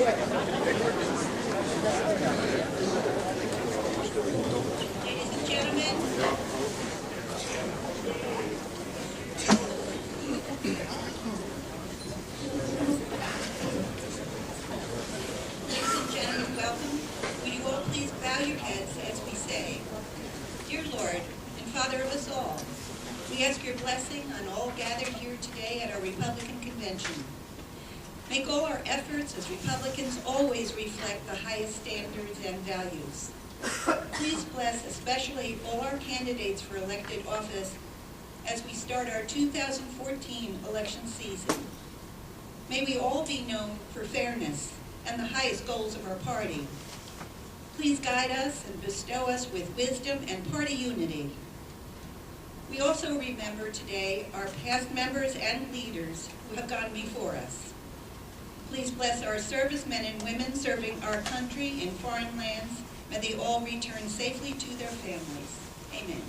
and gentlemen, welcome. Will you all please bow your heads as we say, Dear Lord and Father of us all, we ask your blessing on all gathered here today at our Republican Convention. Make all our efforts as Republicans always reflect the highest standards and values. Please bless especially all our candidates for elected office as we start our 2014 election season. May we all be known for fairness and the highest goals of our party. Please guide us and bestow us with wisdom and party unity. We also remember today our past members and leaders who have gone before us. Please bless our servicemen and women serving our country in foreign lands. May they all return safely to their families. Amen.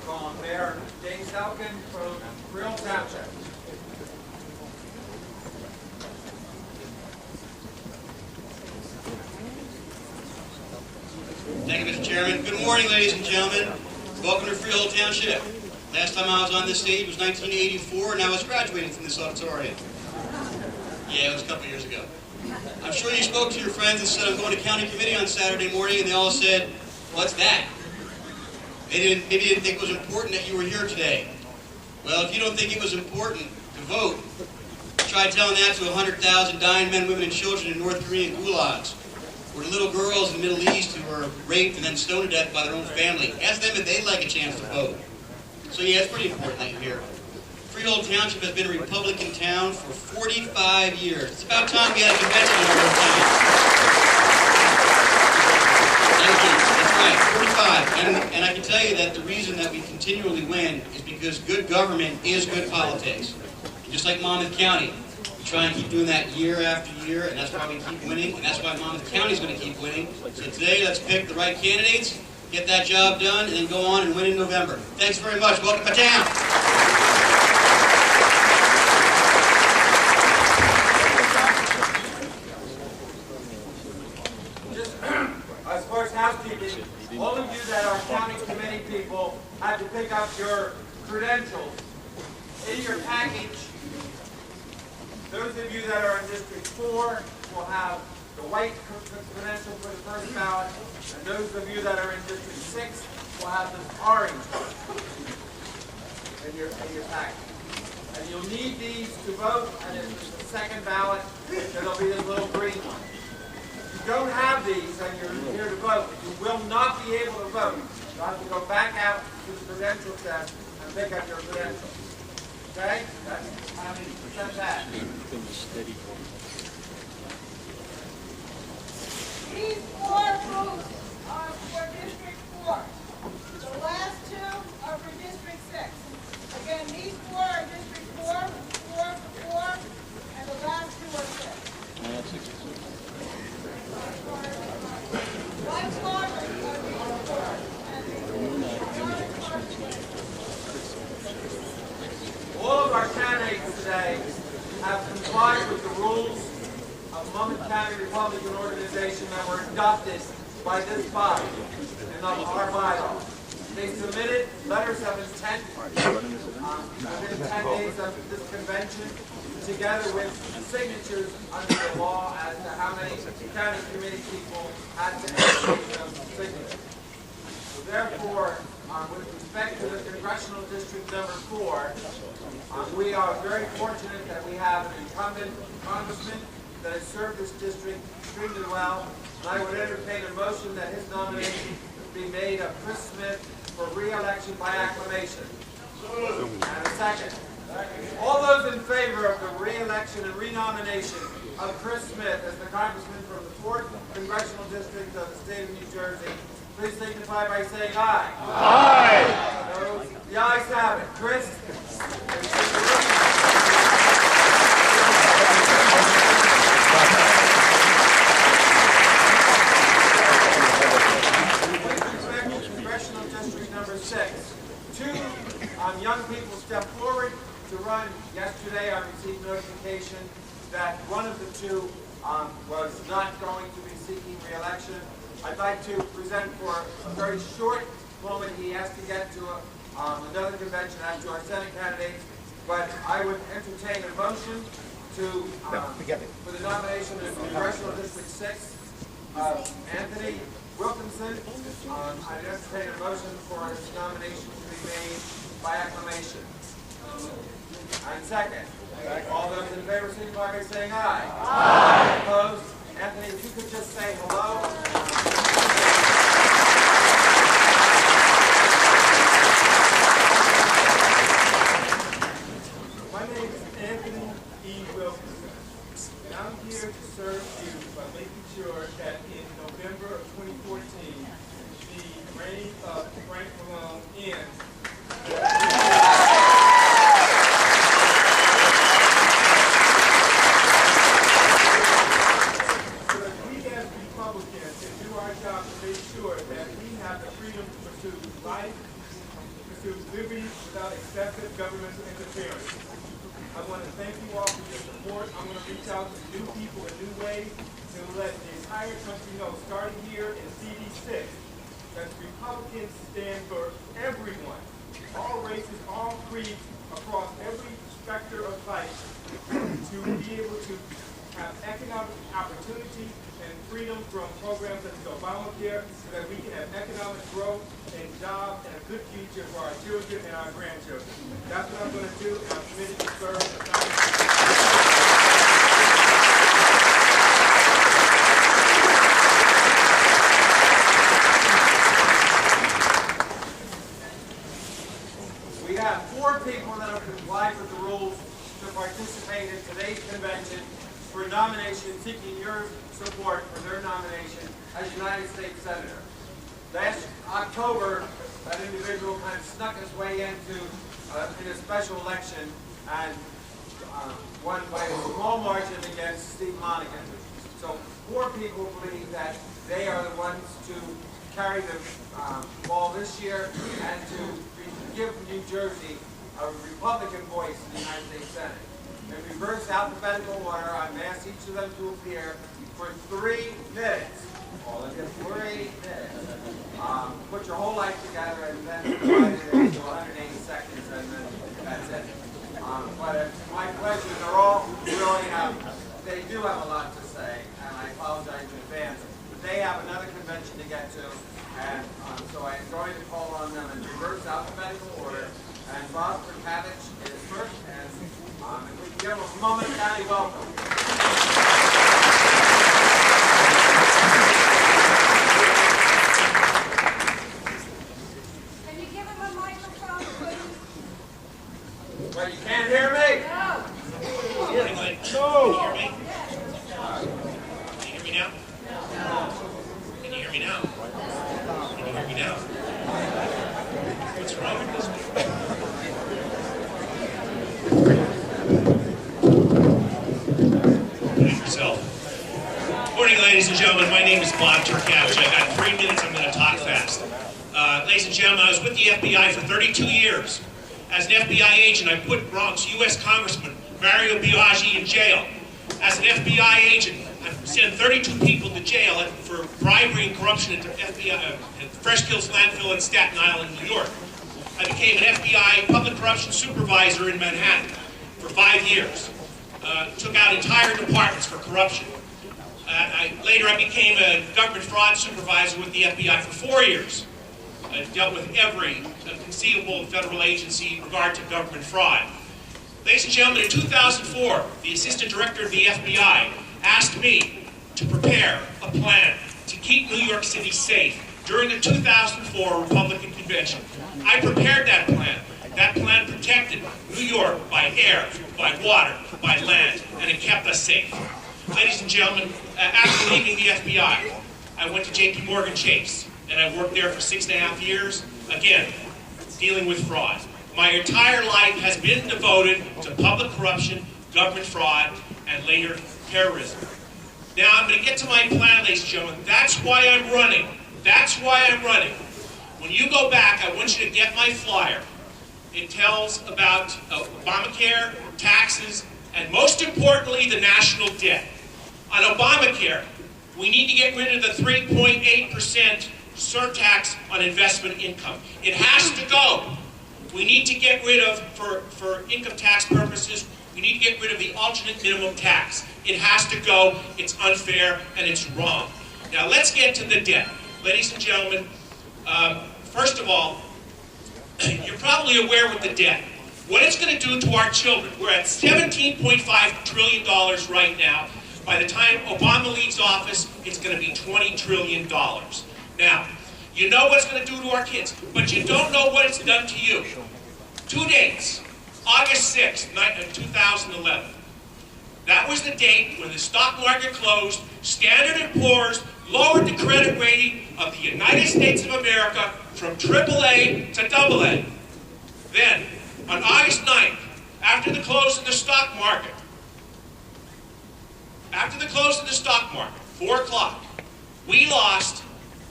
Call on Mayor James Elkin from Real Township. Thank you, Mr. Chairman. Good morning, ladies and gentlemen. Welcome to Freehold Township. Last time I was on this stage was 1984, and I was graduating from this auditorium. Yeah, it was a couple years ago. I'm sure you spoke to your friends and said, I'm going to county committee on Saturday morning, and they all said, what's that? Maybe they didn't think it was important that you were here today. Well, if you don't think it was important to vote, try telling that to 100,000 dying men, women, and children in North Korean gulags, or the little girls in the Middle East who were raped and then stoned to death by their own family. Ask them if they'd like a chance to vote. So yeah, it's pretty important that you're here. Freehold Township has been a Republican town for 45 years. It's about time we had a convention in our town. Thank you. That's right, 45. And I can tell you that the reason that we continually win is because good government is good politics. And just like Monmouth County, we try and keep doing that year after year, and that's why we keep winning, and that's why Monmouth County is going to keep winning. So today, let's pick the right candidates, get that job done, and then go on and win in November. Thanks very much. Welcome to town. As far as housekeeping, all of you that are county committee people have to pick up your credentials in your package. Those of you that are in District 4 will have the white credential for the first ballot, and those of you that are in District 6 will have the orange in your package. And you'll need these to vote, and if it's the second ballot, then there'll be this little green one. If you don't have these and you're here to vote, you will not be able to vote. You'll have to go back out to the credential desk and pick up your credentials. Okay? That's how many percent that. These 4 booths are for District 4. The last 2 are for District 6. Again, these 4 are District 4, 4 for 4, and the last 2 are 6. Once more, All of our candidates today have complied with the rules of Monmouth County Republican Organization that were adopted by this body and of our bylaws. They submitted letters of intent within 10 days of this convention, together with signatures under the law as to how many county committee people had to execute those signatures. So therefore, with respect to the congressional district number 4, we are very fortunate that we have an incumbent congressman that has served this district extremely well. And I would entertain a motion that his nomination be made of Chris Smith for re-election by acclamation. And a second. All those in favor of the re-election and renomination of Chris Smith as the congressman from the 4th Congressional District of the state of New Jersey, please signify by saying aye. Aye. Those, the ayes have it. Chris. Congressional District number 6. 2 young people step forward. to run. Yesterday I received notification that one of the two was not going to be seeking re-election. I'd like to present for a very short moment. He has to get to another convention after our Senate candidates, but I would entertain a motion to for the nomination of Congressional District 6 Anthony Wilkinson. I'd entertain a motion for his nomination to be made by acclamation. And second. All those in favor signify by saying aye. Aye. Opposed? Anthony, if you could just say hello. My name is Anthony E. Wilkinson, and I'm here to serve you by making sure that in November of 2014, the reign of Frank Malone ends. So that we as Republicans can do our job to make sure that we have the freedom to pursue life, pursue liberty without excessive governmental interference. I want to thank you all for your support. I'm going to reach out to new people in new ways to let the entire country know, starting here in CD6, that Republicans stand for everyone, all races, all creeds, across every specter of life, to be able to have economic opportunity and freedom from programs such as Obamacare, so that we can have economic growth and jobs and a good future for our children and our grandchildren. That's what I'm going to do, and I'm committed to serve the We have 4 people that have complied with the rules to participate in today's convention for nomination, seeking your support for their nomination as United States Senator. Last October, that individual kind of snuck his way into in a special election and won by a small margin against Steve Monaghan. So 4 people believe that they are the ones to carry the ball this year and to give New Jersey a Republican voice in the United States Senate. In reverse alphabetical order, I'm asked each of them to appear for 3 minutes. All of you, 3 minutes. Put your whole life together and then divide it into 180 seconds, and then that's it. But my pleasure, they're all really they do have a lot to say, and I apologize in advance. But they have another convention to get to, and so I'm going to call on them in reverse alphabetical order. And Bob Perkavich is first, and we can give him a Monmouth County welcome. Can you give him a microphone, please? Well, you can't hear me? No. Good morning, ladies. Can you hear me? Can you hear me now? Can you hear me now? Can you hear me now? What's wrong with this one? Morning, ladies and gentlemen. My name is Bob Turkavich. I've got 3 minutes. I'm going to talk fast. Ladies and gentlemen, I was with the FBI for 32 years. As an FBI agent, I put Bronx U.S. Congressman Mario Biaggi in jail. As an FBI agent, I've sent 32 people to jail for bribery and corruption at the FBI, at Fresh Kills landfill in Staten Island, New York. I became an FBI public corruption supervisor in Manhattan for 5 years. Took out entire departments for corruption. Later I became a government fraud supervisor with the FBI for 4 years. I dealt with every conceivable federal agency in regard to government fraud. Ladies and gentlemen, in 2004, the assistant director of the FBI asked me to prepare a plan to keep New York City safe during the 2004 Republican convention. I prepared that plan. That plan protected New York by air, by water, by land, and it kept us safe. Ladies and gentlemen, after leaving the FBI, I went to JP Chase, and I worked there for 6.5 years, again, dealing with fraud. My entire life has been devoted to public corruption, government fraud, and later terrorism. Now I'm going to get to my plan, ladies and gentlemen. That's why I'm running. That's why I'm running. When you go back, I want you to get my flyer. It tells about Obamacare, taxes, and most importantly, the national debt. On Obamacare, we need to get rid of the 3.8% surtax on investment income. It has to go. We need to get rid of, for income tax purposes, we need to get rid of the alternate minimum tax. It has to go. It's unfair and it's wrong. Now let's get to the debt. Ladies and gentlemen, first of all, you're probably aware with the debt, what it's going to do to our children. We're at $17.5 trillion right now. By the time Obama leaves office, it's going to be $20 trillion. Now, you know what it's going to do to our kids, but you don't know what it's done to you. 2 dates. August 6th, 2011. That was the date when the stock market closed. Standard & Poor's lowered the credit rating of the United States of America from AAA to AA. Then, on August 9th, after the close of the stock market, 4 o'clock, we lost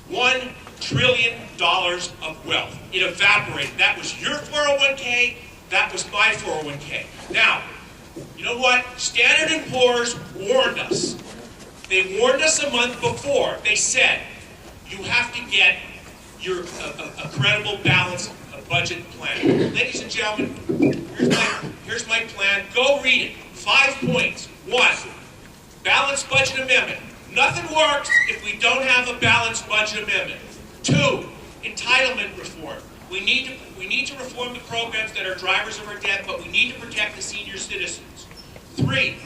$1 trillion of wealth. It evaporated. That was your 401k, that was my 401k. Now, you know what? Standard & Poor's warned us. They warned us a month before. They said, you have to get a credible, balanced budget plan. Ladies and gentlemen, here's my plan. Go read it. 5 points. 1, balanced budget amendment. Nothing works if we don't have a balanced budget amendment. 2, entitlement reform. We need to reform the programs that are drivers of our debt, but we need to protect the senior citizens. 3,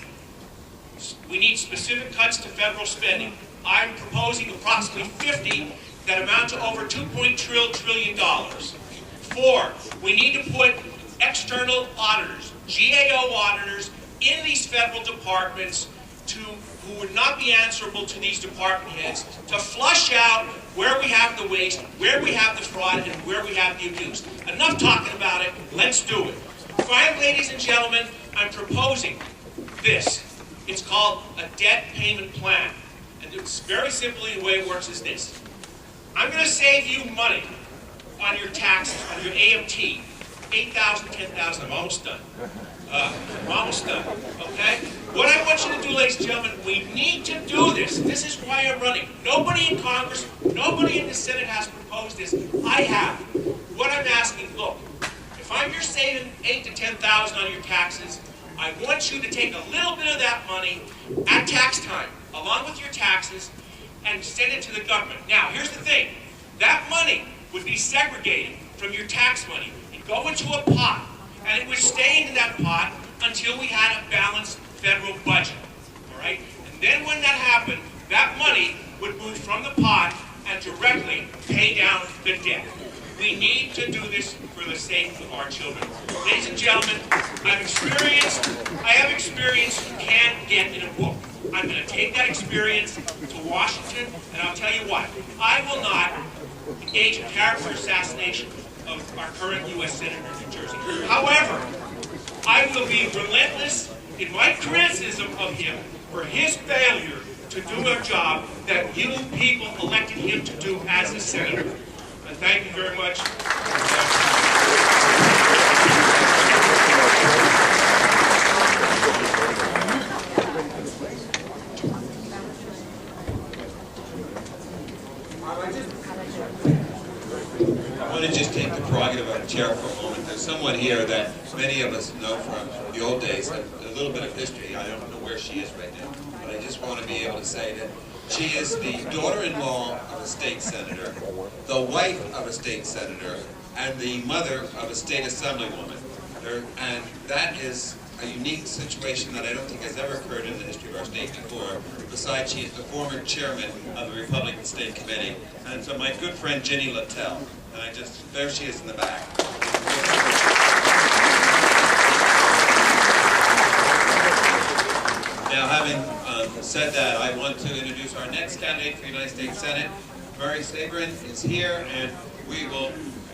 we need specific cuts to federal spending. I'm proposing approximately 50 that amount to over $2.3 trillion. 4, we need to put external auditors, GAO auditors, in these federal departments who would not be answerable to these department heads to flush out where we have the waste, where we have the fraud, and where we have the abuse. Enough talking about it. Let's do it. Finally, ladies and gentlemen, I'm proposing this. It's called a debt payment plan. And it's very simply, the way it works is this. I'm going to save you money on your taxes, on your AMT. 8,000, 10,000, I'm almost done. I'm almost done, okay? What I want you to do, ladies and gentlemen, we need to do this. This is why I'm running. Nobody in Congress, nobody in the Senate has proposed this. I have. What I'm asking, look, if I'm your saving 8,000 to 10,000 on your taxes, I want you to take a little bit of that money at tax time, along with your taxes, and send it to the government. Now, here's the thing. That money would be segregated from your tax money and go into a pot, and it would stay in that pot until we had a balanced federal budget, all right? And then when that happened, that money would move from the pot and directly pay down the debt. We need to do this for the sake of our children. Ladies and gentlemen, I have experience you can't get in a book. I'm going to take that experience to Washington, and I'll tell you what, I will not engage in character assassination of our current U.S. Senator of New Jersey. However, I will be relentless in my criticism of him for his failure to do a job that you people elected him to do as a senator. And thank you very much. I want to just take the prerogative of the chair for a moment. There's someone here that many of us know from the old days, a little bit of history. I don't know where she is right now, but I just want to be able to say that she is the daughter-in-law of a state senator, the wife of a state senator, and the mother of a state assemblywoman. And that is a unique situation that I don't think has ever occurred in the history of our state before. Besides, she is the former chairman of the Republican State Committee. And so my good friend Ginny Littell, and there she is in the back. Now, having said that, I want to introduce our next candidate for the United States Senate. Murray Sabrin is here, and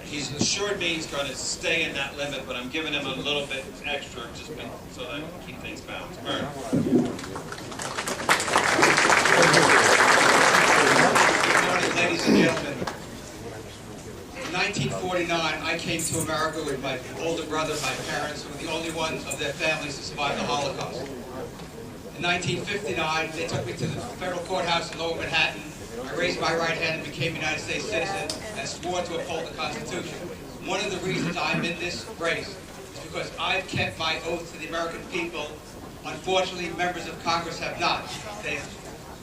he's assured me he's going to stay in that limit, but I'm giving him a little bit extra just so that I can keep things balanced. Murray. Good morning, ladies and gentlemen. In 1949, I came to America with my older brother, my parents, who were the only ones of their families to survive the Holocaust. In 1959, they took me to the federal courthouse in Lower Manhattan. I raised my right hand and became a United States citizen and swore to uphold the Constitution. One of the reasons I'm in this race is because I've kept my oath to the American people. Unfortunately, members of Congress have not. They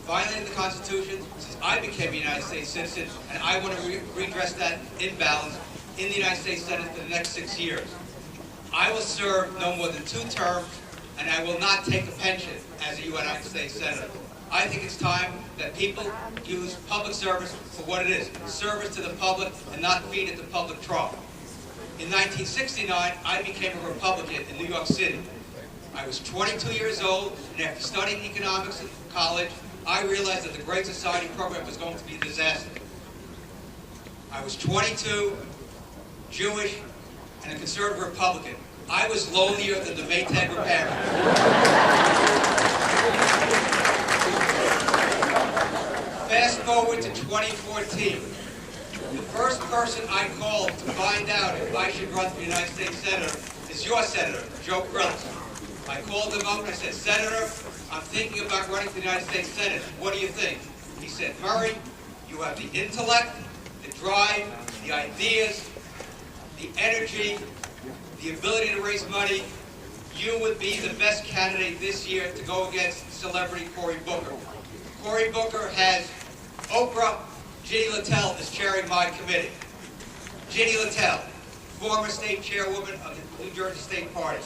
violated the Constitution since I became a United States citizen, and I want to redress that imbalance in the United States Senate for the next 6 years. I will serve no more than 2 terms, and I will not take a pension as a United States Senator. I think it's time that people use public service for what it is, service to the public and not feed at the public trough. In 1969, I became a Republican in New York City. I was 22 years old, and after studying economics in college, I realized that the Great Society program was going to be a disaster. I was 22, Jewish, and a conservative Republican. I was lonelier than the Maytag repairman. Fast forward to 2014. The first person I called to find out if I should run for the United States Senator is your Senator, Joe Grillis. I called him up and I said, Senator, I'm thinking about running for the United States Senate. What do you think? He said, Murray, you have the intellect, the drive, the ideas, the energy, the ability to raise money. You would be the best candidate this year to go against celebrity Cory Booker. Cory Booker has Oprah. Ginny Littell is chairing my committee. Ginny Littell, former state chairwoman of the New Jersey State Party.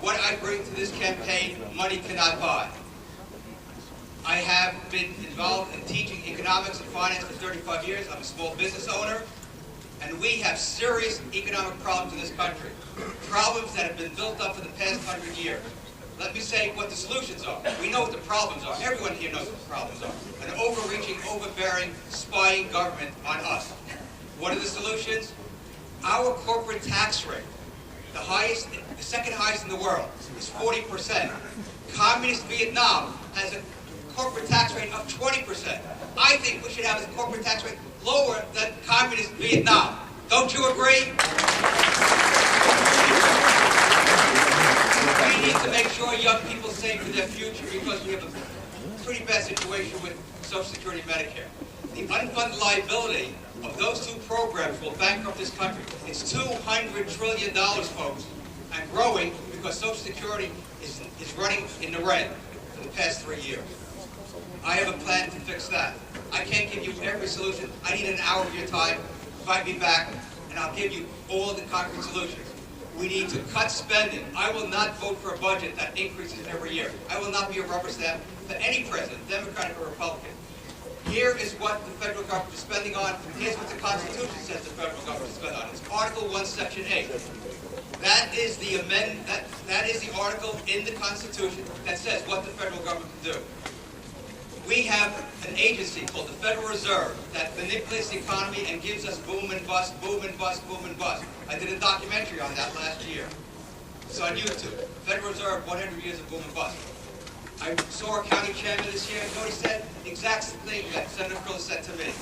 What I bring to this campaign, money cannot buy. I have been involved in teaching economics and finance for 35 years. I'm a small business owner, and we have serious economic problems in this country. Problems that have been built up for the past 100 years. Let me say what the solutions are. We know what the problems are. Everyone here knows what the problems are. An overreaching, overbearing, spying government on us. What are the solutions? Our corporate tax rate, the highest, the second highest in the world, is 40%. Communist Vietnam has a corporate tax rate of 20%. I think we should have a corporate tax rate lower than Communist Vietnam. Don't you agree? We need to make sure young people save for their future because we have a pretty bad situation with Social Security and Medicare. The unfunded liability of those 2 programs will bankrupt this country. It's $200 trillion, folks, and growing because Social Security is running in the red for the past 3 years. I have a plan to fix that. I can't give you every solution. I need an hour of your time. Invite me back, and I'll give you all the concrete solutions. We need to cut spending. I will not vote for a budget that increases every year. I will not be a rubber stamp for any president, Democratic or Republican. Here is what the federal government is spending on. Here's what the Constitution says the federal government is spending on. It's Article 1, Section 8. That is the that is the article in the Constitution that says what the federal government can do. We have an agency called the Federal Reserve that manipulates the economy and gives us boom and bust, boom and bust, boom and bust. I did a documentary on that last year. It's on YouTube. Federal Reserve, 100 years of boom and bust. I saw our county chairman this year, and what he said, the exact thing that Senator Grillis said to me.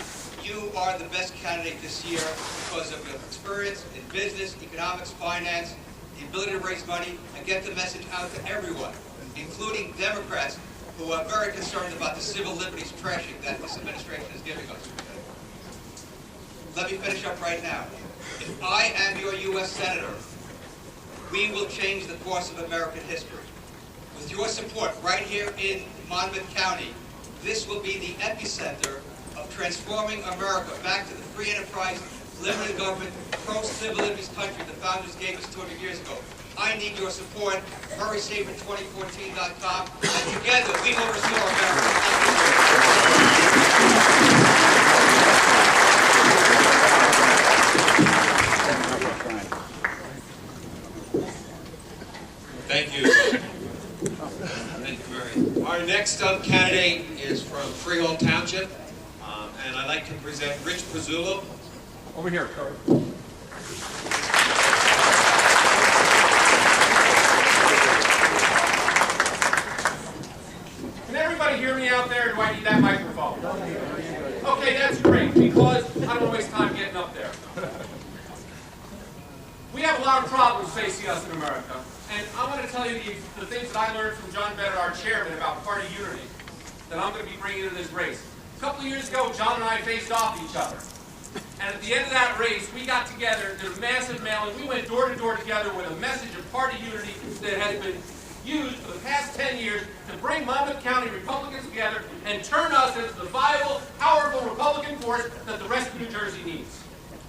You are the best candidate this year because of your experience in business, economics, finance, the ability to raise money, and get the message out to everyone, including Democrats who are very concerned about the civil liberties trashing that this administration is giving us. Let me finish up right now. If I am your U.S. Senator, we will change the course of American history. With your support right here in Monmouth County, this will be the epicenter of transforming America back to the free enterprise, limited government, pro-civil liberties country the founders gave us 200 years ago. I need your support. MurraySafer2014.com. And together we will restore America. Thank you. Thank you, Murray. Our next candidate is from Freehold Township, and I'd like to present Rich Pizzullo. Over here, Kurt. Can everybody hear me out there, or do I need that microphone? Okay, that's great, because I don't want to waste time getting up there. us in America. And I'm going to tell you the things that I learned from John Bennett, our chairman, about party unity that I'm going to be bringing into this race. A couple of years ago, John and I faced off each other. And at the end of that race, we got together, did a massive mailing. We went door to door together with a message of party unity that had been used for the past 10 years to bring Monmouth County Republicans together and turn us into the viable, powerful Republican force that the rest of New Jersey needs.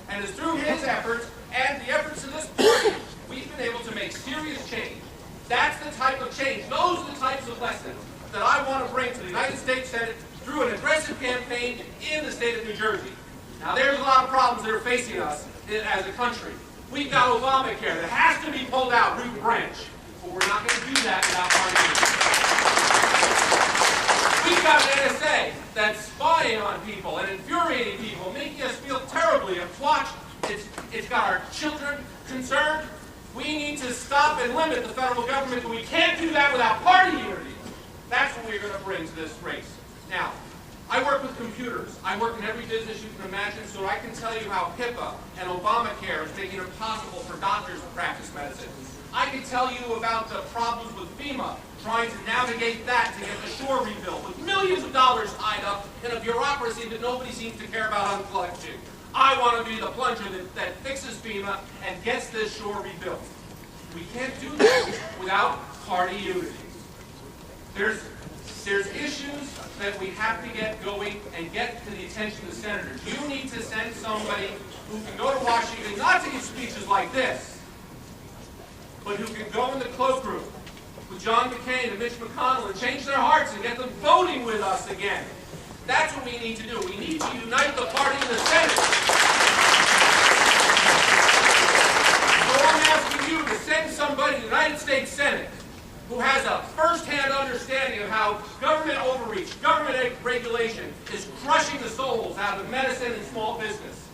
And it's through his efforts and the efforts of this party, we've been able to make serious change. That's the type of change. Those are the types of lessons that I want to bring to the United States Senate through an aggressive campaign in the state of New Jersey. Now, there's a lot of problems that are facing us as a country. We've got Obamacare that has to be pulled out root and branch, but we're not going to do that without party unity. We've got an NSA that's spying on people and infuriating people, making us feel terribly. And watch, it's got our children concerned. We need to stop and limit the federal government, but we can't do that without party unity. That's what we're going to bring to this race. Now, I work with computers. I work in every business you can imagine, so I can tell you how HIPAA and Obamacare is making it impossible for doctors to practice medicine. I can tell you about the problems with FEMA, trying to navigate that to get the shore rebuilt, with millions of dollars tied up in a bureaucracy that nobody seems to care about uncollecting. I want to be the plunger that fixes FEMA and gets this shore rebuilt. We can't do that without party unity. There's issues that we have to get going and get to the attention of the senators. You need to send somebody who can go to Washington, not to give speeches like this, but who can go in the cloakroom with John McCain and Mitch McConnell and change their hearts and get them voting with us again. That's what we need to do. We need to unite the party in the Senate. So I'm asking you to send somebody to the United States Senate who has a first-hand understanding of how government overreach, government regulation is crushing the souls out of medicine and small business.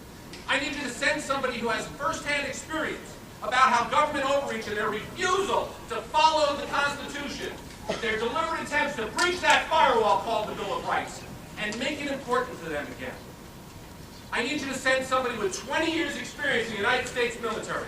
I need you to send somebody who has first-hand experience about how government overreach and their refusal to follow the Constitution, their deliberate attempts to breach that firewall called the Bill of Rights, and make it important to them again. I need you to send somebody with 20 years experience in the United States military.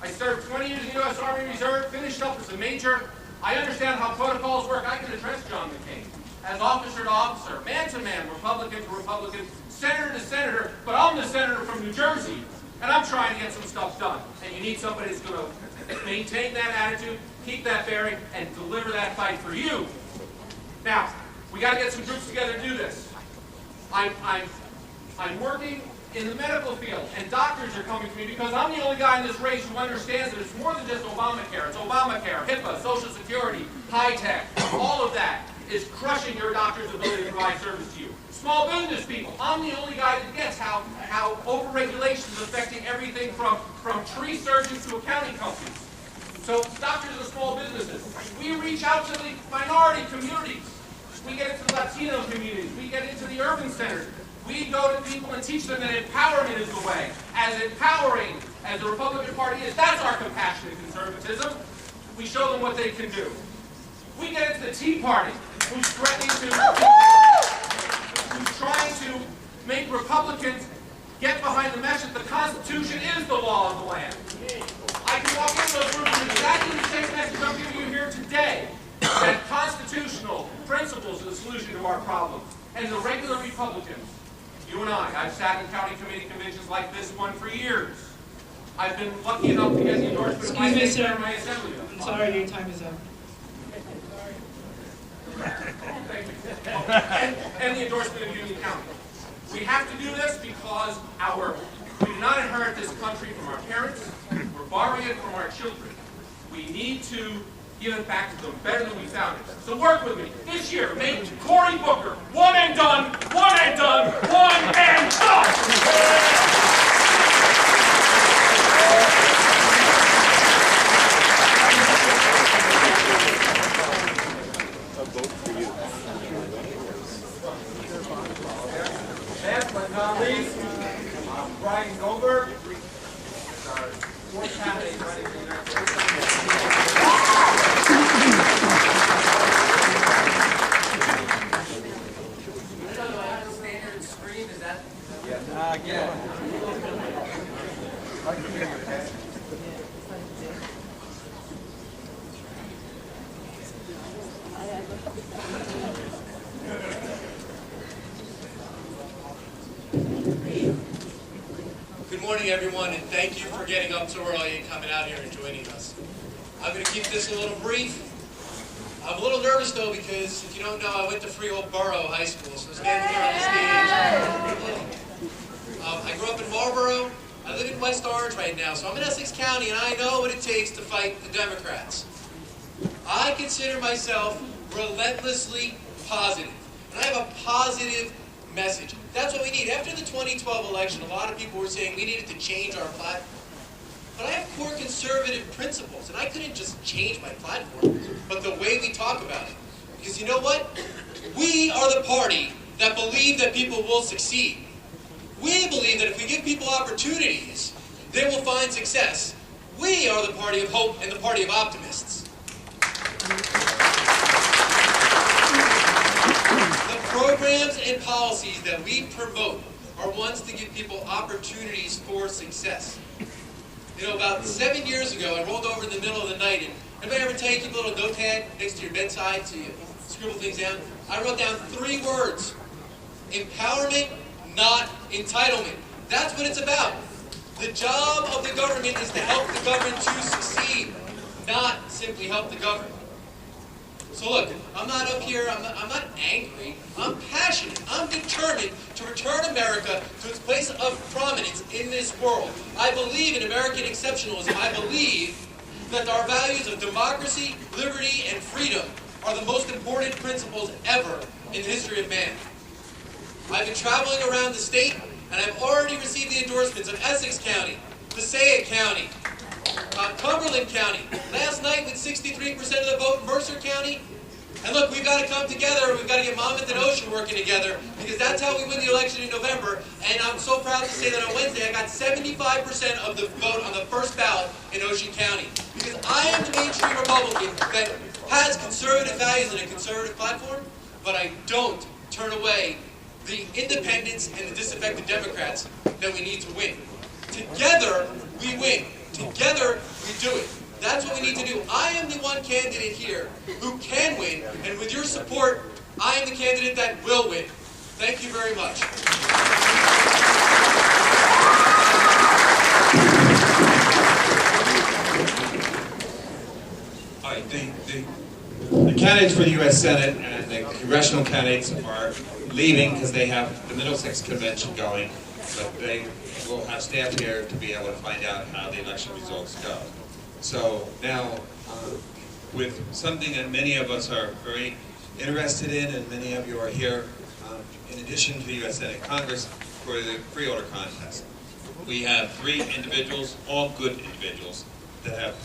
I served 20 years in the U.S. Army Reserve, finished up as a major. I understand how protocols work. I can address John McCain as officer to officer, man to man, Republican to Republican, senator to senator, but I'm the senator from New Jersey, and I'm trying to get some stuff done. And you need somebody that's going to maintain that attitude, keep that bearing, and deliver that fight for you. Now, we got to get some groups together to do this. I'm working in the medical field, and doctors are coming to me because I'm the only guy in this race who understands that it's more than just Obamacare. It's Obamacare, HIPAA, Social Security, high tech. All of that is crushing your doctor's ability to provide service to you. Small business people, I'm the only guy that gets how overregulation is affecting everything from tree surgeons to accounting companies. So doctors are small businesses. We reach out to the minority communities. We get into the Latino communities. We get into the urban centers. We go to people and teach them that empowerment is the way. As empowering as the Republican Party is, that's our compassionate conservatism. We show them what they can do. We get into the Tea Party, who's threatening who's trying to make Republicans get behind the message that the Constitution is the law of the land. I can walk into those rooms with exactly the same message I'm giving you here today, that constitutional principles are the solution to our problems. And the regular Republicans, you and I've sat in county committee conventions like this one for years. I've been lucky enough to get the endorsement of my state chair and my assembly. I'm sorry, your time is up. Thank you. And the endorsement of Union County. We have to do this because we did not inherit this country from our parents. We're borrowing it from our children. We need to give it back to them better than we found it. So work with me. This year, make Cory Booker one and done, one and done, one and done! Last but not least, Brian Goldberg is our fourth candidate running for the United States. Screen, is that? Yeah. Good morning, everyone, and thank you for getting up so early and coming out here and joining us. I'm going to keep this a little brief. I'm a little nervous, though, because if you don't know, I went to Freehold Borough High School, so standing here on the stage. I grew up in Marlboro. I live in West Orange right now, so I'm in Essex County, and I know what it takes to fight the Democrats. I consider myself relentlessly positive, and I have a positive message. That's what we need. After the 2012 election, a lot of people were saying we needed to change our platform. But I have core conservative principles, and I couldn't just change my platform, but the way we talk about it. Because you know what? We are the party that believe that people will succeed. We believe that if we give people opportunities, they will find success. We are the party of hope and the party of optimists. The programs and policies that we promote are ones to give people opportunities for success. You know, about 7 years ago, I rolled over in the middle of the night, and anybody ever tell you keep a little notepad next to your bedside so you scribble things down? I wrote down 3 words: empowerment, not entitlement. That's what it's about. The job of the government is to help the government to succeed, not simply help the government. So look, I'm not up here, I'm not angry, I'm passionate, I'm determined to return America to its place of prominence in this world. I believe in American exceptionalism. I believe that our values of democracy, liberty, and freedom are the most important principles ever in the history of man. I've been traveling around the state, and I've already received the endorsements of Essex County, Passaic County, Cumberland County, last night with 63% of the vote in Mercer County. And look, we've got to come together, we've got to get Monmouth and Ocean working together, because that's how we win the election in November. And I'm so proud to say that on Wednesday I got 75% of the vote on the first ballot in Ocean County. Because I am the mainstream Republican that has conservative values and a conservative platform, but I don't turn away the independents and the disaffected Democrats that we need to win. Together, we win. Together, we do it. That's what we need to do. I am the one candidate here who can win, and with your support, I am the candidate that will win. Thank you very much. All right, the candidates for the U.S. Senate and the congressional candidates are leaving because they have the Middlesex Convention going, but they will have staff here to be able to find out how the election results go. So now, with something that many of us are very interested in, and many of you are here, in addition to the U.S. Senate Congress, for the freeholder contest. We have 3 individuals, all good individuals, that have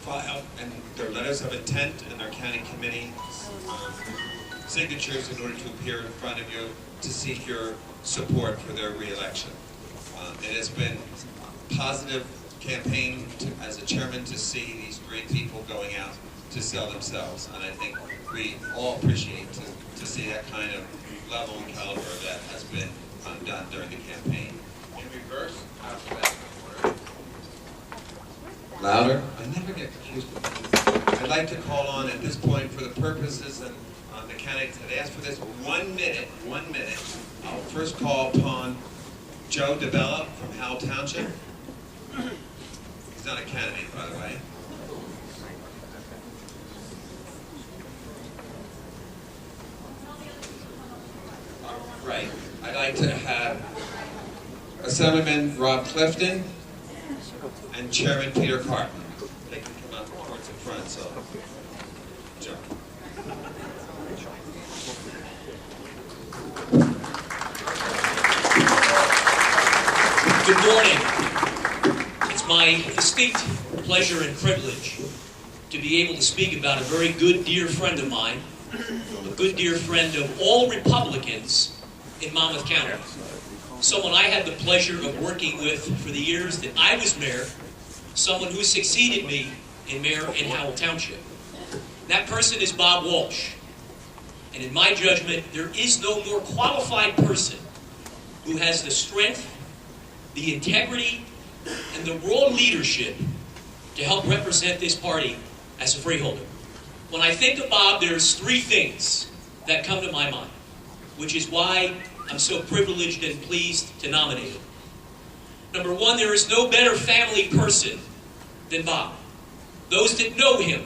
filed and their letters of intent and their county committee signatures in order to appear in front of you to seek your support for their re-election. It has been a positive campaign as a chairman to see these great people going out to sell themselves, and I think we all appreciate to see that kind of level and caliber that has been done during the campaign. In reverse, alphabetical order. Louder? I never get confused with that. I'd like to call on at this point, for the purposes and the candidates that asked for this, 1 minute. I'll first call upon Joe DeBella from Howell Township. He's not a candidate, by the way. Right. I'd like to have Assemblyman Rob Clifton and Chairman Peter Carton. They can come up towards the front, so Joe. Good morning. It's my distinct pleasure and privilege to be able to speak about a very good dear friend of mine, a good dear friend of all Republicans in Monmouth County. Someone I had the pleasure of working with for the years that I was mayor, someone who succeeded me in mayor in Howell Township. That person is Bob Walsh. And in my judgment, there is no more qualified person who has the strength, the integrity, and the raw leadership to help represent this party as a freeholder. When I think of Bob, there's three things that come to my mind, which is why I'm so privileged and pleased to nominate him. Number one, there is no better family person than Bob. Those that know him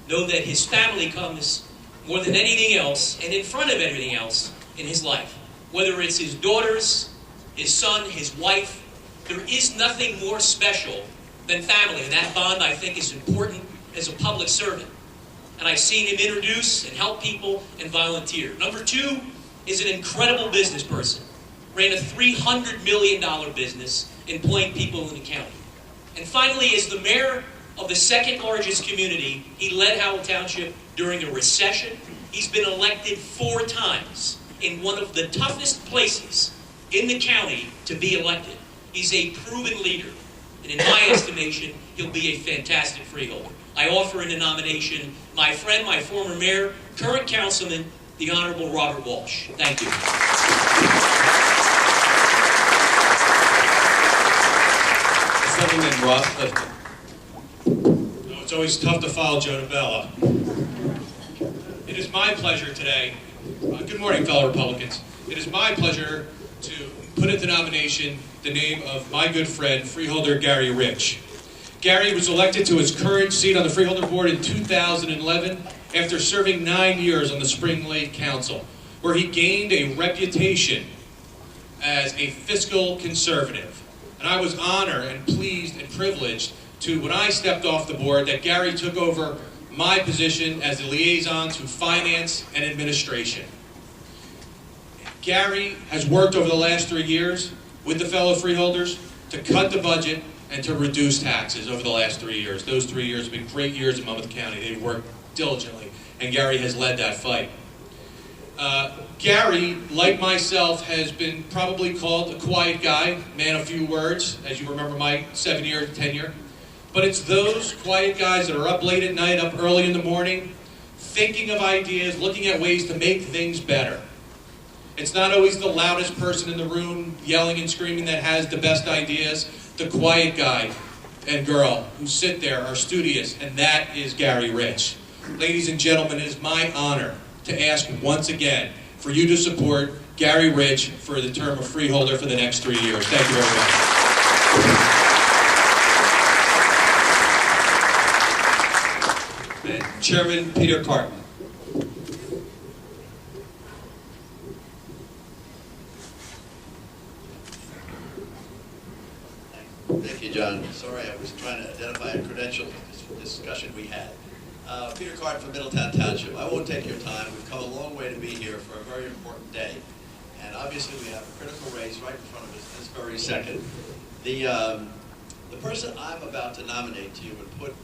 know that his family comes more than anything else and in front of everything else in his life. Whether it's his daughters, his son, his wife, there is nothing more special than family. And that bond, I think, is important as a public servant. And I've seen him introduce and help people and volunteer. Number two is an incredible business person. Ran a $300 million business employing people in the county. And finally, as the mayor of the second largest community, he led Howell Township during a recession. He's been elected 4 times in one of the toughest places in the county to be elected. He's a proven leader. And in my estimation, he'll be a fantastic freeholder. I offer in the nomination my friend, my former mayor, current councilman, the Honorable Robert Walsh. Thank you. Assemblyman Ross Clifton. It's always tough to follow Joe Novella. It is my pleasure today, good morning fellow Republicans, it is my pleasure to put into nomination the name of my good friend, freeholder Gary Rich. Gary was elected to his current seat on the Freeholder Board in 2011 after serving 9 years on the Spring Lake Council, where he gained a reputation as a fiscal conservative. And I was honored and pleased and privileged to, when I stepped off the board, that Gary took over my position as the liaison to finance and administration. Gary has worked over the last 3 years with the fellow freeholders to cut the budget and to reduce taxes over the last 3 years. Those 3 years have been great years in Monmouth County. They've worked diligently, and Gary has led that fight. Gary, like myself, has been probably called a quiet guy, man of few words, as you remember my 7-year tenure. But it's those quiet guys that are up late at night, up early in the morning, thinking of ideas, looking at ways to make things better. It's not always the loudest person in the room yelling and screaming that has the best ideas. The quiet guy and girl who sit there are studious, and that is Gary Rich. Ladies and gentlemen, it is my honor to ask once again for you to support Gary Rich for the term of freeholder for the next 3 years. Thank you very much. Chairman Peter Carton. Thank you, John. Sorry, I was trying to identify a credential for this discussion we had. Peter Carton from Middletown Township. I won't take your time. We've come a long way to be here for a very important day. And obviously we have a critical race right in front of us this very second. The person I'm about to nominate to you and put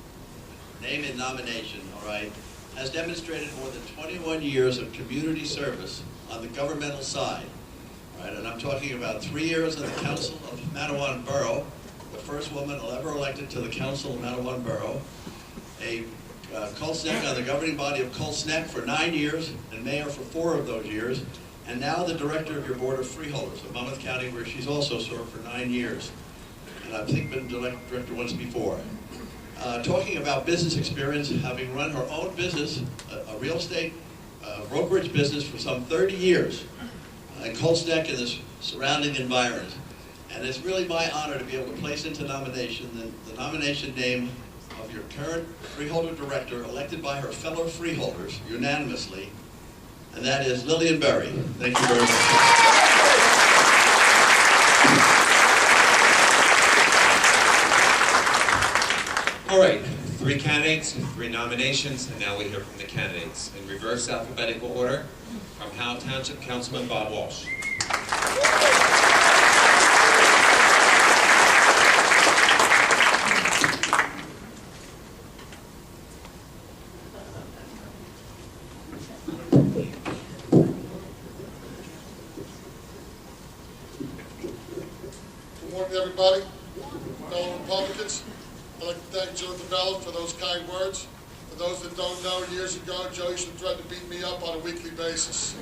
name in nomination, all right, has demonstrated more than 21 years of community service on the governmental side. All right, and I'm talking about 3 years on the Council of Manawan Borough, the first woman ever elected to the Council of Manawan Borough, a Colsneck on the governing body of Colsneck for 9 years, and mayor for 4 of those years, and now the director of your Board of Freeholders of Monmouth County, where she's also served for 9 years. And I think been director once before. Talking about business experience, having run her own business, a real estate brokerage business for some 30 years in Colsneck and the surrounding environs. And it's really my honor to be able to place into nomination the nomination name of your current freeholder director, elected by her fellow freeholders unanimously, and that is Lillian Berry. Thank you very much. All right, 3 candidates, 3 nominations, and now we hear from the candidates in reverse alphabetical order. From Howell Township, Councilman Bob Walsh. Good morning, everybody. Fellow Republicans, I'd like to thank Joe Novella for those kind words. For those that don't know, years ago, Joe used to threaten to beat me up on a weekly basis.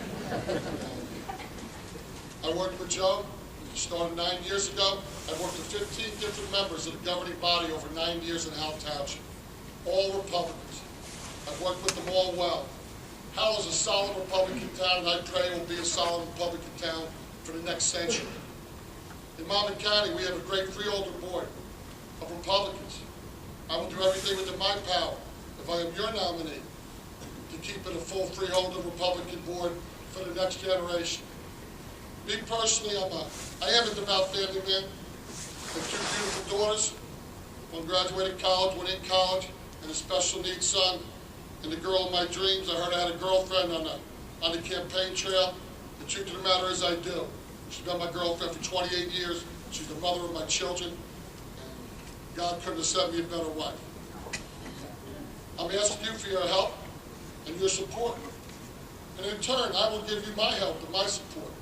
I worked with Joe. He started 9 years ago. I worked with 15 different members of the governing body over 9 years in Howell Township, all Republicans. I've worked with them all well. Howell is a solid Republican town, and I pray it will be a solid Republican town for the next century. In Monmouth County, we have a great freeholder board of Republicans. I will do everything within my power, if I am your nominee, to keep it a full freeholder Republican board for the next generation. Me personally, I am a devout family man. I have 2 beautiful daughters. One graduated college, one in college, and a special needs son. And the girl of my dreams, I heard I had a girlfriend on the campaign trail. The truth of the matter is I do. She's been my girlfriend for 28 years. She's the mother of my children. And God couldn't have sent me a better wife. I'm asking you for your help and your support. And in turn, I will give you my help and my support.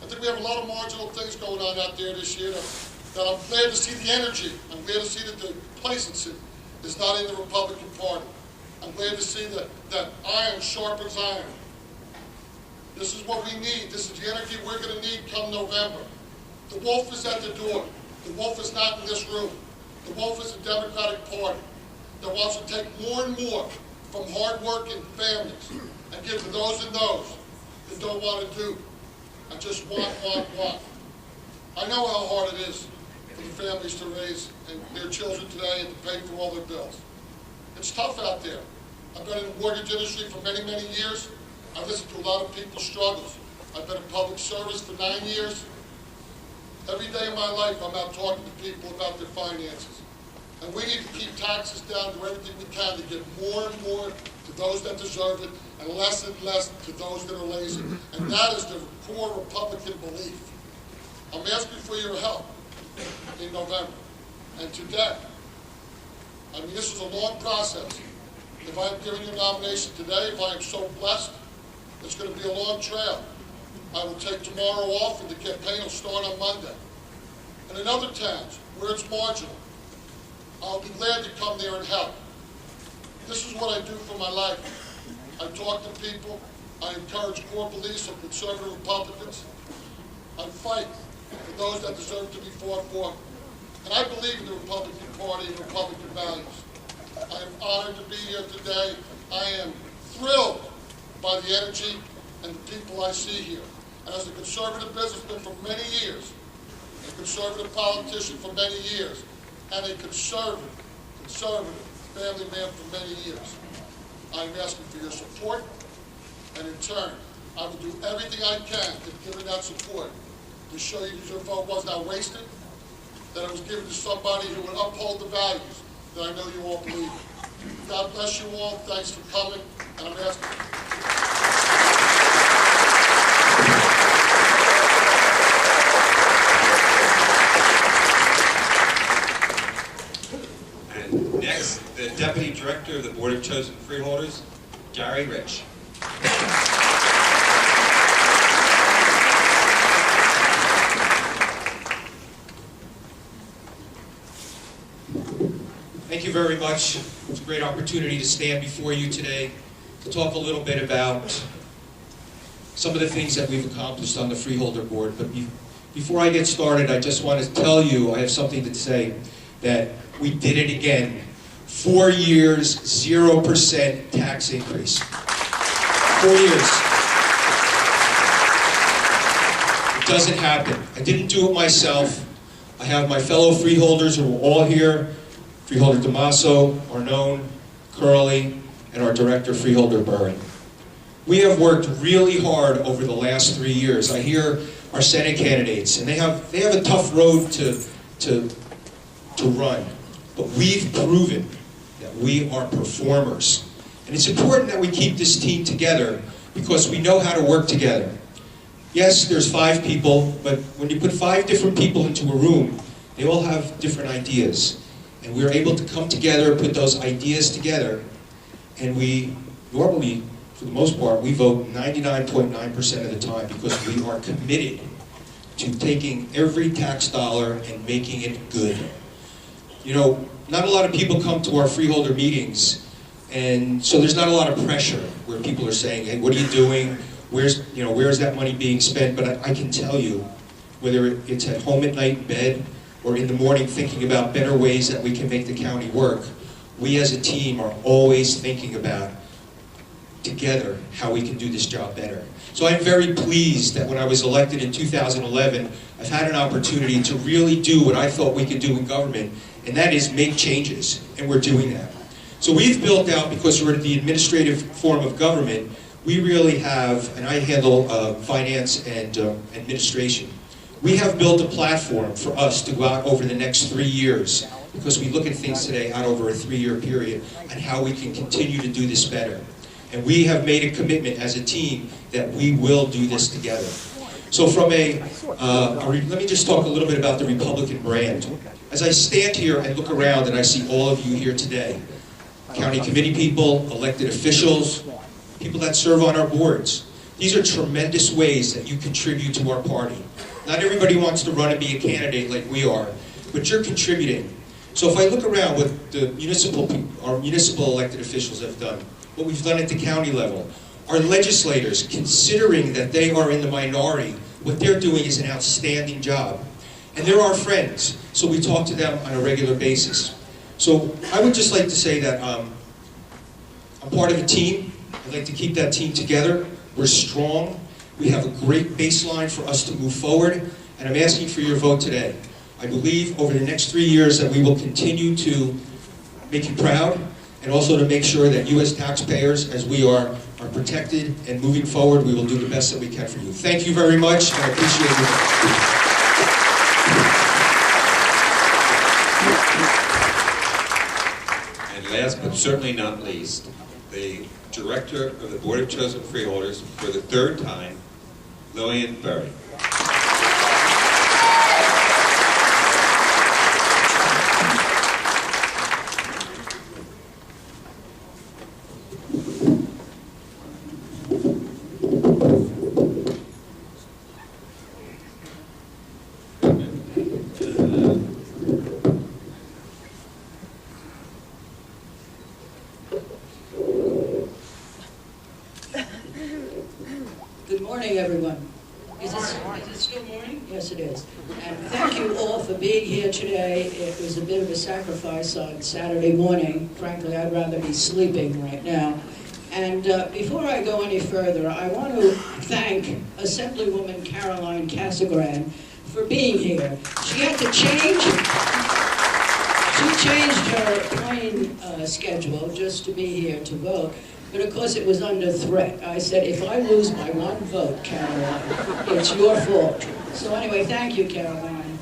I think we have a lot of marginal things going on out there this year that I'm glad to see the energy. I'm glad to see that the complacency is not in the Republican Party. I'm glad to see that iron sharpens iron. This is what we need. This is the energy we're going to need come November. The wolf is at the door. The wolf is not in this room. The wolf is the Democratic Party that wants to take more and more from hard-working families and give to those and those that don't want to do and just want. I know how hard it is for the families to raise their children today and to pay for all their bills. It's tough out there. I've been in the mortgage industry for many, many years. I've listened to a lot of people's struggles. I've been in public service for 9 years. Every day of my life, I'm out talking to people about their finances. And we need to keep taxes down, do everything we can to give more and more to those that deserve it, and less to those that are lazy. And that is the core Republican belief. I'm asking for your help in November. And today, I mean, this is a long process. If I'm giving you a nomination today, if I am so blessed, it's going to be a long trail. I will take tomorrow off and the campaign will start on Monday. And in other towns, where it's marginal, I'll be glad to come there and help. This is what I do for my life. I talk to people. I encourage core beliefs of conservative Republicans. I fight for those that deserve to be fought for. And I believe in the Republican Party and Republican values. I am honored to be here today. I am thrilled by the energy and the people I see here. And as a conservative businessman for many years, a conservative politician for many years, and a conservative family man for many years, I am asking for your support, and in turn, I will do everything I can to give that support to show you that your vote was not wasted, that it was given to somebody who would uphold the values that I know you all believe in. God bless you all. Thanks for coming, and I'm asking. Next, the Deputy Director of the Board of Chosen Freeholders, Gary Rich. Thank you very much. It's a great opportunity to stand before you today to talk a little bit about some of the things that we've accomplished on the Freeholder Board. But before I get started, I just want to tell you, I have something to say, that we did it again. 4 years, 0% tax increase. 4 years. It doesn't happen. I didn't do it myself. I have my fellow freeholders who are all here. Freeholder Damaso, Arnone, Curley, and our Director, Freeholder Burren. We have worked really hard over the last 3 years. I hear our Senate candidates, and they have a tough road to run. But we've proven that we are performers. And it's important that we keep this team together because we know how to work together. Yes, there's 5 people, but when you put 5 different people into a room, they all have different ideas. And we're able to come together, put those ideas together, and we normally, for the most part, we vote 99.9% of the time because we are committed to taking every tax dollar and making it good. You know, not a lot of people come to our freeholder meetings, and so there's not a lot of pressure where people are saying, hey, what are you doing? Where's that money being spent? But I can tell you, whether it's at home at night in bed or in the morning thinking about better ways that we can make the county work, we as a team are always thinking about together how we can do this job better. So I'm very pleased that when I was elected in 2011, I've had an opportunity to really do what I thought we could do in government, and that is make changes, and we're doing that. So we've built out, because we're the administrative form of government, we really have, and I handle finance and administration, we have built a platform for us to go out over the next 3 years, because we look at things today out over a 3-year period, and how we can continue to do this better. And we have made a commitment as a team that we will do this together. So from let me just talk a little bit about the Republican brand. As I stand here and look around and I see all of you here today, county committee people, elected officials, people that serve on our boards, these are tremendous ways that you contribute to our party. Not everybody wants to run and be a candidate like we are, but you're contributing. So if I look around what our municipal elected officials have done, what we've done at the county level, our legislators, considering that they are in the minority, what they're doing is an outstanding job. And they're our friends, so we talk to them on a regular basis. So I would just like to say that I'm part of a team. I'd like to keep that team together. We're strong. We have a great baseline for us to move forward, and I'm asking for your vote today. I believe over the next 3 years that we will continue to make you proud, and also to make sure that you as taxpayers, as we are protected, and moving forward, we will do the best that we can for you. Thank you very much, and I appreciate it. And last but certainly not least, the Director of the Board of Chosen Freeholders for the 3rd time, Lillian Berry. Good morning, everyone. Is it still morning? Yes, it is. And thank you all for being here today. It was a bit of a sacrifice on Saturday morning. Frankly, I'd rather be sleeping right now. And before I go any further, I want to thank Assemblywoman Caroline Casagran for being here. She had to change. She changed her plane schedule just to be here to vote. But of course it was under threat. I said, if I lose by 1 vote, Caroline, it's your fault. So anyway, thank you, Caroline.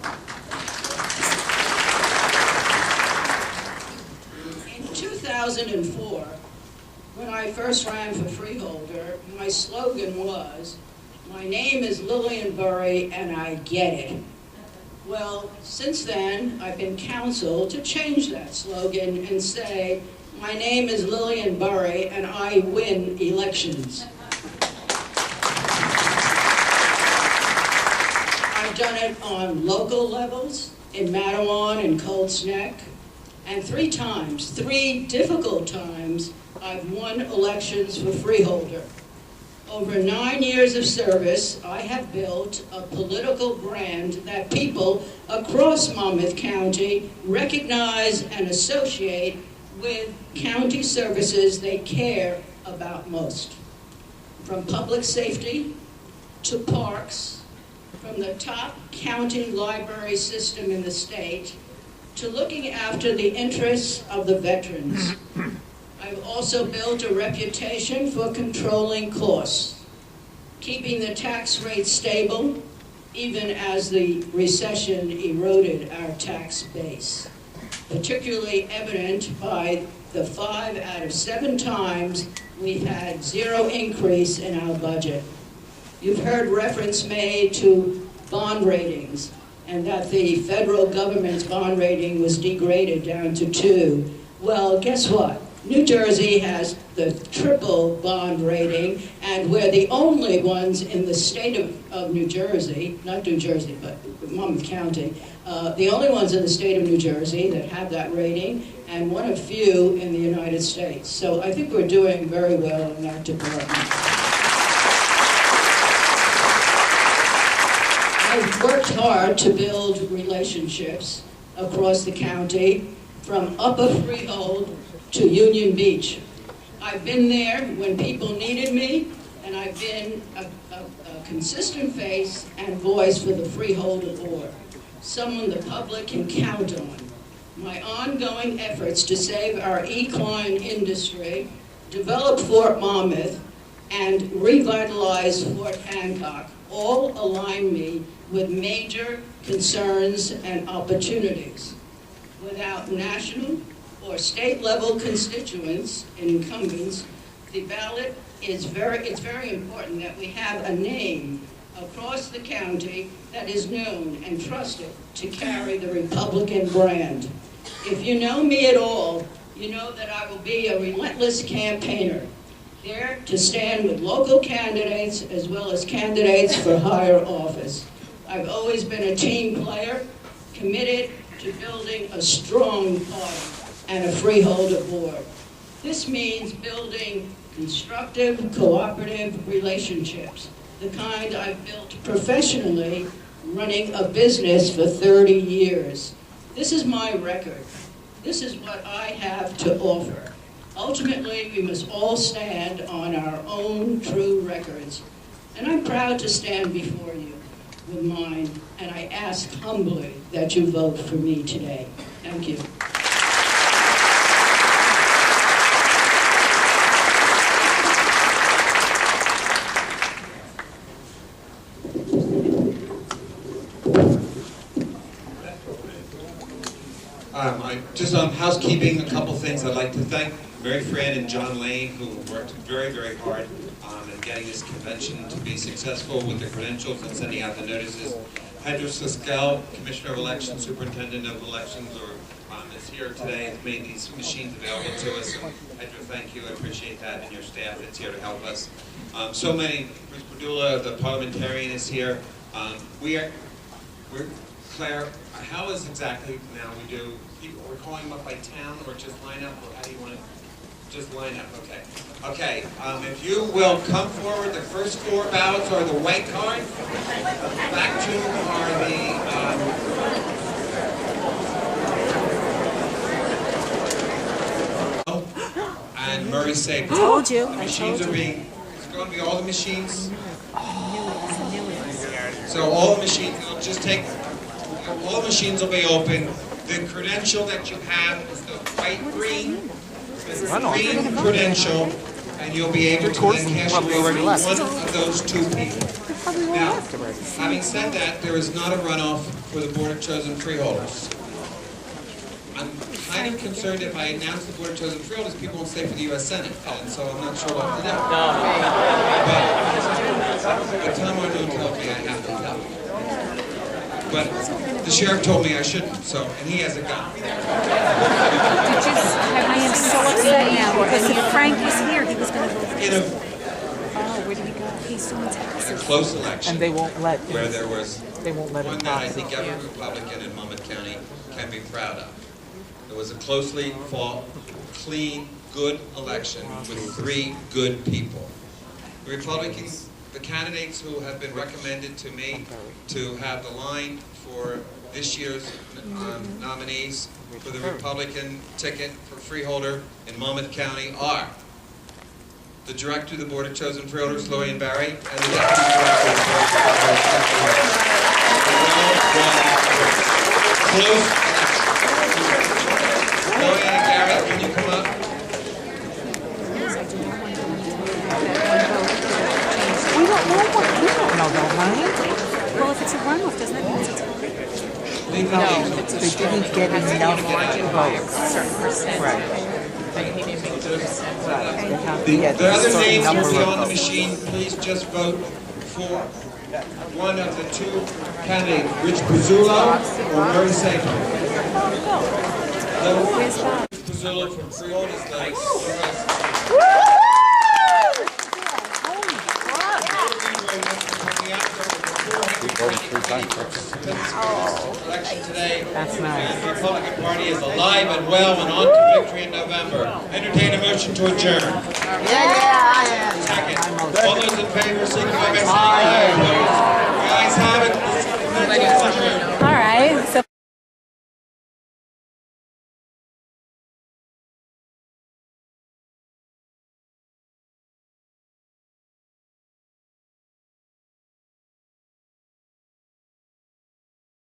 In 2004, when I first ran for freeholder, my slogan was, my name is Lillian Berry and I get it. Well, since then, I've been counseled to change that slogan and say, my name is Lillian Berry, and I win elections. I've done it on local levels, in Matawan and Colts Neck, and 3 times, 3 difficult times, I've won elections for freeholder. Over 9 years of service, I have built a political brand that people across Monmouth County recognize and associate with county services they care about most. From public safety to parks, from the top county library system in the state to looking after the interests of the veterans. I've also built a reputation for controlling costs, keeping the tax rate stable, even as the recession eroded our tax base. Particularly evident by the 5 out of 7 times we've had 0 increase in our budget. You've heard reference made to bond ratings and that the federal government's bond rating was degraded down to 2. Well, guess what? New Jersey has the triple bond rating, and we're the only ones in the state of New Jersey, not New Jersey, but Monmouth County, the only ones in the state of New Jersey that have that rating, and one of few in the United States. So I think we're doing very well in that department. I've worked hard to build relationships across the county, from upper freehold to Union Beach. I've been there when people needed me, and I've been a consistent face and voice for the Freeholder Board, someone the public can count on. My ongoing efforts to save our equine industry, develop Fort Monmouth, and revitalize Fort Hancock all align me with major concerns and opportunities. Without national or state level constituents and incumbents, the ballot is it's very important that we have a name across the county that is known and trusted to carry the Republican brand. If you know me at all, you know that I will be a relentless campaigner, there to stand with local candidates as well as candidates for higher office. I've always been a team player, committed to building a strong party and a freeholder board. This means building constructive, cooperative relationships, the kind I've built professionally, running a business for 30 years. This is my record. This is what I have to offer. Ultimately, we must all stand on our own true records. And I'm proud to stand before you with mine, and I ask humbly that you vote for me today. Thank you. Just on housekeeping, a couple things. I'd like to thank Mary Fran and John Lane, who worked very, very hard in getting this convention to be successful with the credentials and sending out the notices. Pedro Siskel, Commissioner of Elections, Superintendent of Elections, is here today and made these machines available to us. And Pedro, thank you. I appreciate that, and your staff that's here to help us. So many. Bruce Padula, the parliamentarian, is here. Claire, how is exactly now we do? We're calling them up by town or just line up, or how do you want to? Just line up, okay. Okay, if you will come forward, the first 4 ballots are the white card. Back 2 are the and Murray Sabre. I told you. The machines are being. It's going to be all the machines. So all the machines. You'll just take. All the machines will be open. The credential that you have is the white green. The green credential, and you'll be able to then cast your vote for one of those 2 people. Now, having said that, there is not a runoff for the Board of Chosen Freeholders. I'm kind of concerned if I announce the Board of Chosen Freeholders, people won't stay for the U.S. Senate, and so I'm not sure what to do. But Tom Arnold tells me I have to tell. But the sheriff told me I shouldn't, so, and he has a gun. I am so upset now because if Frank was here, he was going to vote for In a where did he go? He's doing taxes. close election, And they won't let where there was one that I think every Republican in Monmouth County can be proud of. It was a closely fought, clean, good election with 3 good people. The Republicans, the candidates who have been recommended to me to have the line for this year's nominees for the Republican ticket for freeholder in Monmouth County are the Director of the Board of Chosen Freeholders, Lorian Barry, and the Deputy Director of the Board of Chosen Freeholders. Close election. Lorian and Gary, can you come up? We don't know right? Well, if it's a runoff, doesn't that mean it's a tie? They didn't get enough votes. Right. The other names will be on the machine. Please just vote for one of the 2 candidates, Rich Pizzullo or Murray Sabre. Rich Pizzullo from Freeholders Lake. Election today. That's nice. The Republican Party is alive and well and on to victory in November. Entertain a motion to adjourn. Second. All those in favor, signify by saying aye. The ayes have it.